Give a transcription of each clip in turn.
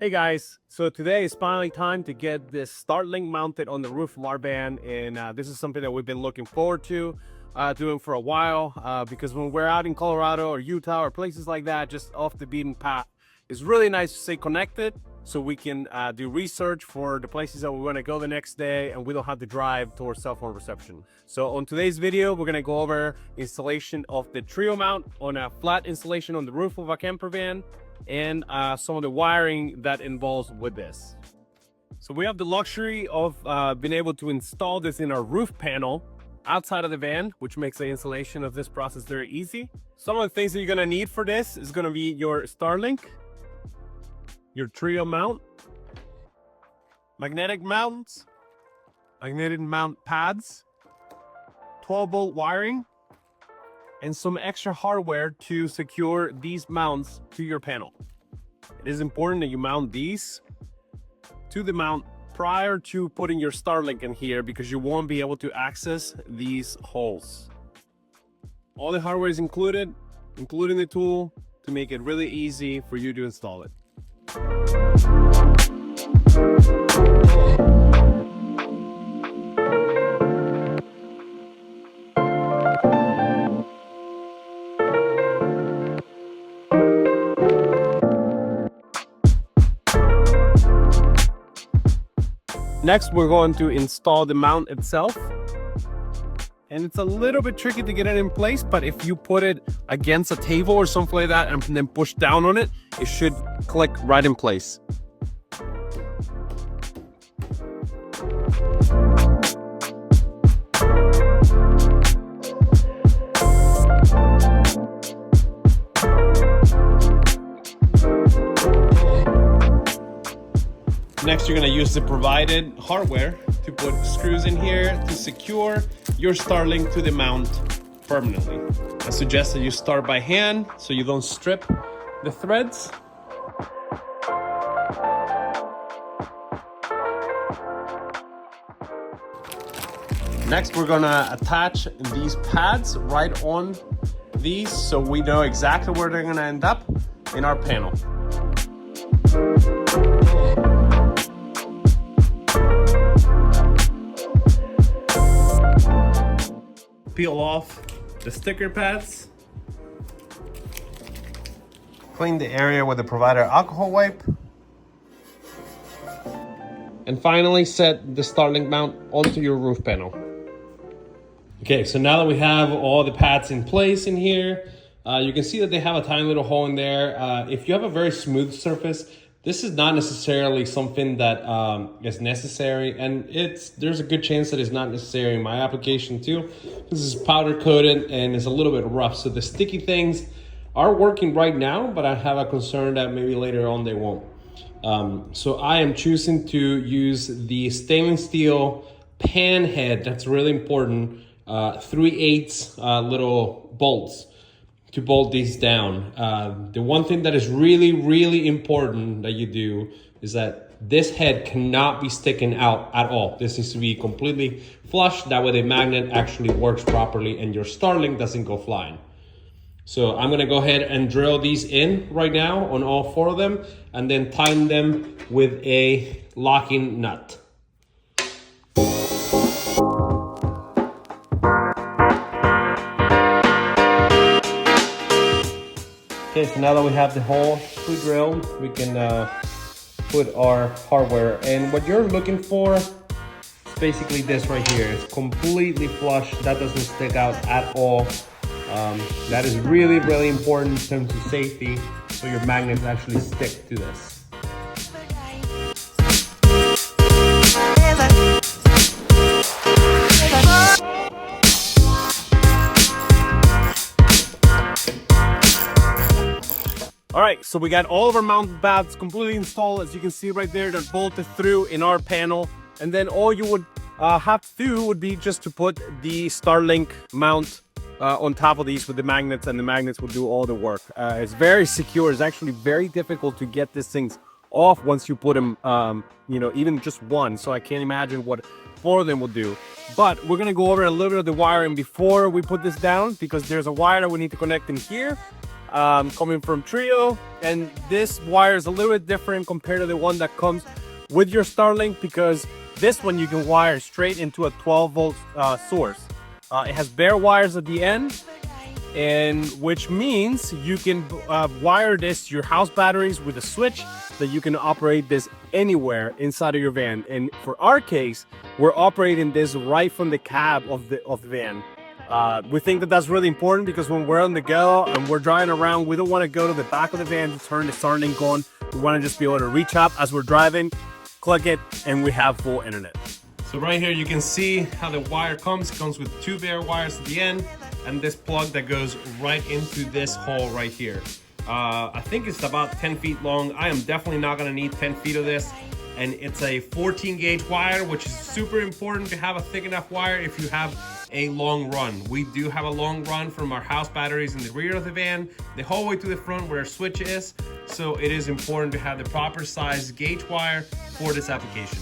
Hey guys, so today is finally time to get this Starlink mounted on the roof of our van, and this is something that we've been looking forward to doing for a while because when we're out in Colorado or Utah or places like that, just off the beaten path, it's really nice to stay connected so we can do research for the places that we want to go the next day and we don't have to drive towards cell phone reception. So on today's video, we're going to go over installation of the trio mount on a flat installation on the roof of a camper van, and some of the wiring that involves with this. So we have the luxury of being able to install this in our roof panel outside of the van, which makes the installation of this process very easy. Some of the things that you're gonna need for this is gonna be your Starlink, your trio mount, magnetic mounts, magnetic mount pads, 12-volt wiring, and some extra hardware to secure these mounts to your panel. It is important that you mount these to the mount prior to putting your Starlink in here because you won't be able to access these holes. All the hardware is included, including the tool, to make it really easy for you to install it. Next, we're going to install the mount itself. And it's a little bit tricky to get it in place, but if you put it against a table or something like that and then push down on it, it should click right in place. Next, you're going to use the provided hardware to put screws in here to secure your Starlink to the mount permanently. I suggest that you start by hand so you don't strip the threads. Next, we're going to attach these pads right on these so we know exactly where they're going to end up in our panel. Peel off the sticker pads. Clean the area with the provider alcohol wipe. And finally, set the Starlink mount onto your roof panel. Okay, so now that we have all the pads in place in here, you can see that they have a tiny little hole in there. If you have a very smooth surface, this is not necessarily something that is necessary, and there's a good chance that it's not necessary in my application too. This is powder coated and it's a little bit rough, so the sticky things are working right now, but I have a concern that maybe later on they won't. So I am choosing to use the stainless steel pan head. That's really important. 3/8 little bolts to bolt these down. The one thing that is really important that you do is that this head cannot be sticking out at all. This needs to be completely flush. That way the magnet actually works properly and your Starlink doesn't go flying. So I'm gonna go ahead and drill these in right now on all 4 of them and then tighten them with a locking nut. Okay, so now that we have the hole pre-drilled, we can put our hardware. And what you're looking for is basically this right here. It's completely flush. That doesn't stick out at all. That is really important in terms of safety, so your magnets actually stick to this. All right, so we got all of our mount pads completely installed. As you can see right there, they're bolted through in our panel. And then all you would have to do would be just to put the Starlink mount on top of these with the magnets, and the magnets will do all the work. It's very secure. It's actually very difficult to get these things off once you put them, even just one. So I can't imagine what 4 of them will do. But we're gonna go over a little bit of the wiring before we put this down, because there's a wire that we need to connect in here. coming from Trio, and this wire is a little bit different compared to the one that comes with your Starlink, because this one you can wire straight into a 12-volt source. It has bare wires at the end, and which means you can wire this to your house batteries with a switch that you can operate this anywhere inside of your van. And for our case, we're operating this right from the cab of the van. We think that that's really important because when we're on the go and we're driving around, we don't want to go to the back of the van to turn the Starlink on. We want to just be able to reach up as we're driving, click it, and we have full internet. So right here you can see how the wire comes. It comes with two bare wires at the end and this plug that goes right into this hole right here. I think it's about 10 feet long. I am definitely not gonna need 10 feet of this. And it's a 14 gauge wire, which is super important to have a thick enough wire if you have a long run. We do have a long run from our house batteries in the rear of the van, the whole way to the front where our switch is. So it is important to have the proper size gauge wire for this application.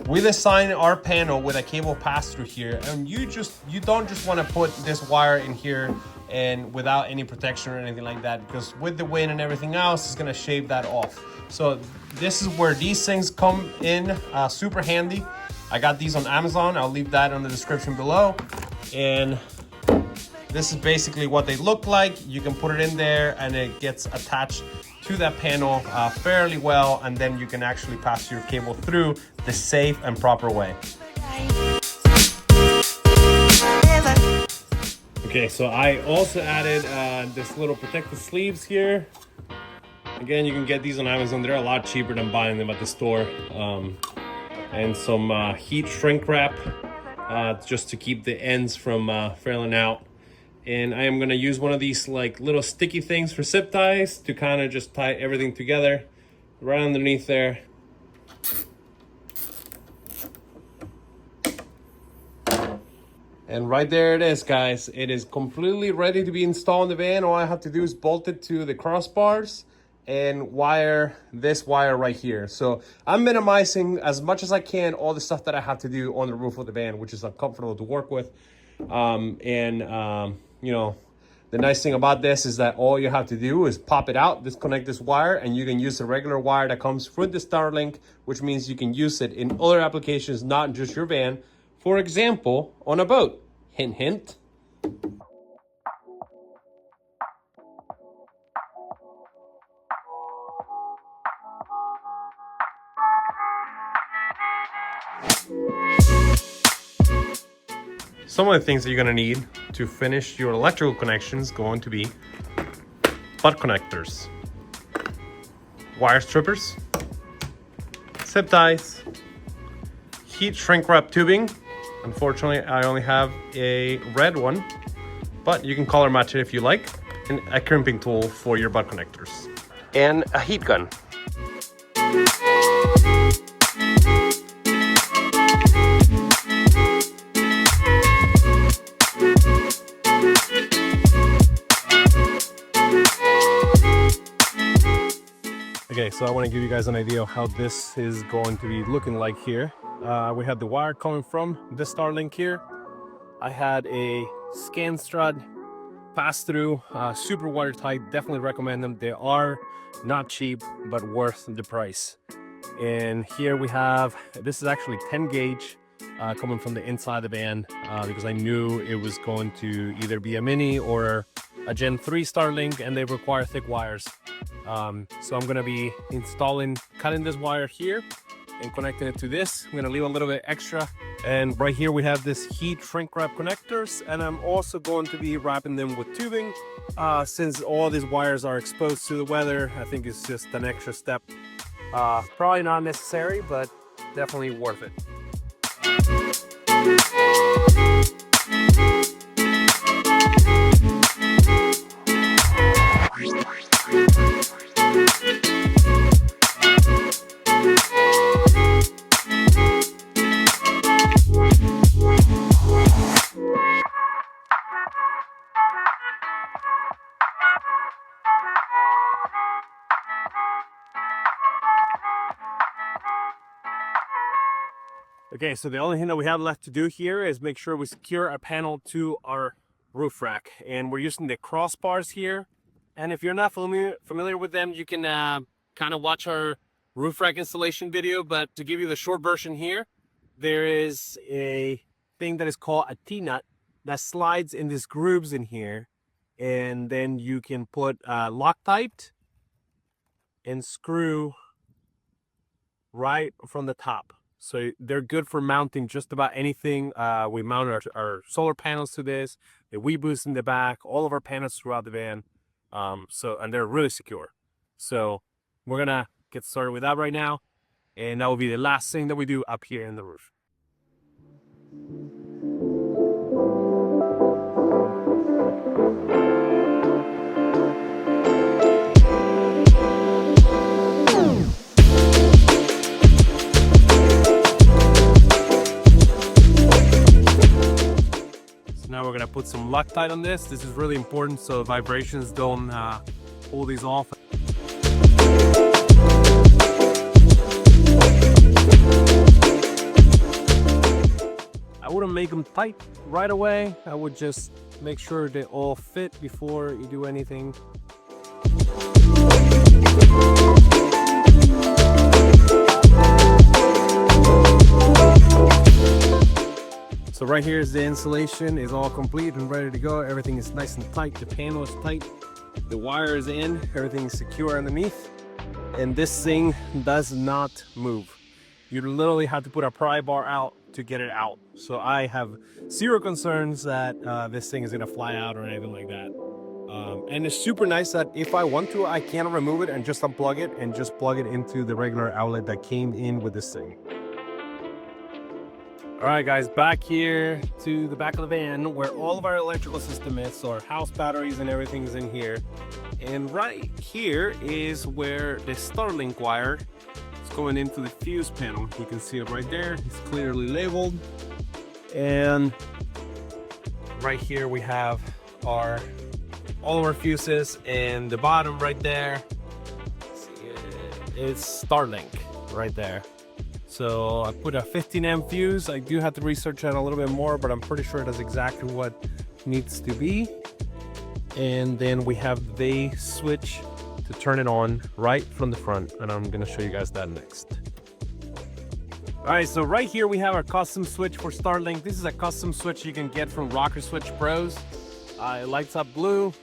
We designed our panel with a cable pass-through here, and you don't just want to put this wire in here and without any protection or anything like that, because with the wind and everything else, it's going to shave that off. So this is where these things come in super handy. I got these on Amazon. I'll leave that in the description below. And this is basically what they look like. You can put it in there and it gets attached to that panel fairly well, and then you can actually pass your cable through the safe and proper way. Okay, so I also added this little protective sleeves here. Again, you can get these on Amazon. They're a lot cheaper than buying them at the store. And some heat shrink wrap just to keep the ends from failing out. And I am gonna use one of these like little sticky things for zip ties to kind of just tie everything together right underneath there. And right there it is, guys. It is completely ready to be installed in the van. All I have to do is bolt it to the crossbars and wire this wire right here. So I'm minimizing as much as I can all the stuff that I have to do on the roof of the van, which is uncomfortable to work with. You know, the nice thing about this is that all you have to do is pop it out, disconnect this wire, and you can use the regular wire that comes with the Starlink, which means you can use it in other applications, not just your van. For example, on a boat. Hint, hint. Some of the things that you're gonna need to finish your electrical connections going to be butt connectors, wire strippers, zip ties, heat shrink wrap tubing. Unfortunately, I only have a red one, but you can color match it if you like, and a crimping tool for your butt connectors, and a heat gun. Okay, so I want to give you guys an idea of how this is going to be looking like here. We had the wire coming from the Starlink here. I had a scan strut pass through, super watertight. Definitely recommend them. They are not cheap, but worth the price. And here we have, this is actually 10 gauge coming from the inside of the van because I knew it was going to either be a Mini or a Gen 3 Starlink, and they require thick wires. So I'm gonna be cutting this wire here and connecting it to this. I'm gonna leave a little bit extra. And right here we have this heat shrink wrap connectors, and I'm also going to be wrapping them with tubing. Since all these wires are exposed to the weather, I think it's just an extra step. Probably not necessary, but definitely worth it. Okay, so the only thing that we have left to do here is make sure we secure our panel to our roof rack. And we're using the crossbars here. And if you're not familiar with them, you can kind of watch our roof rack installation video. But to give you the short version here, there is a thing that is called a T-nut that slides in these grooves in here. And then you can put Loctite and screw right from the top. So they're good for mounting just about anything. We mount our solar panels to this, the Weeboost in the back, all of our panels throughout the van. And they're really secure. So we're gonna get started with that right now. And that will be the last thing that we do up here in the roof. Now we're gonna put some Loctite on this. This is really important so vibrations don't pull these off. I wouldn't make them tight right away. I would just make sure they all fit before you do anything. So right here is the insulation is all complete and ready to go. Everything is nice and tight. The panel is tight. The wire is in. Everything is secure underneath. And this thing does not move. You literally have to put a pry bar out to get it out. So I have zero concerns that this thing is gonna fly out or anything like that. And it's super nice that if I want to, I can remove it and just unplug it and just plug it into the regular outlet that came in with this thing. All right, guys, back here to the back of the van where all of our electrical system is. So our house batteries and everything is in here. And right here is where the Starlink wire is going into the fuse panel. You can see it right there. It's clearly labeled. And right here we have all of our fuses, and the bottom right there is Starlink right there. So I put a 15 amp fuse. I do have to research that a little bit more, but I'm pretty sure that's exactly what needs to be. And then we have the switch to turn it on right from the front, and I'm gonna show you guys that next. All right, so right here we have our custom switch for Starlink. This is a custom switch you can get from Rocker Switch Pros. It lights up blue.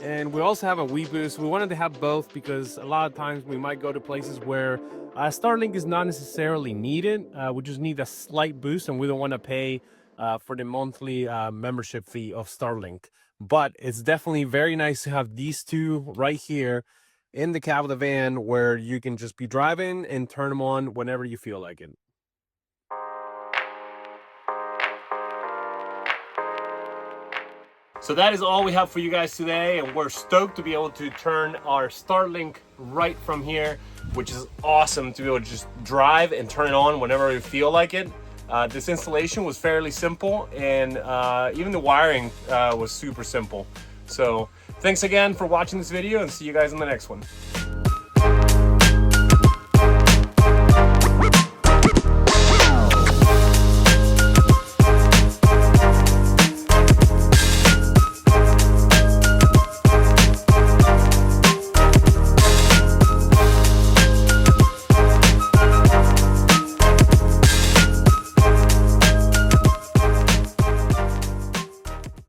And we also have a Weeboost. We wanted to have both because a lot of times we might go to places where Starlink is not necessarily needed. We just need a slight boost, and we don't want to pay for the monthly membership fee of Starlink. But it's definitely very nice to have these two right here in the cab of the van where you can just be driving and turn them on whenever you feel like it. So that is all we have for you guys today, and we're stoked to be able to turn our Starlink right from here, which is awesome to be able to just drive and turn it on whenever you feel like it. This installation was fairly simple, and even the wiring was super simple. So thanks again for watching this video, and see you guys in the next one.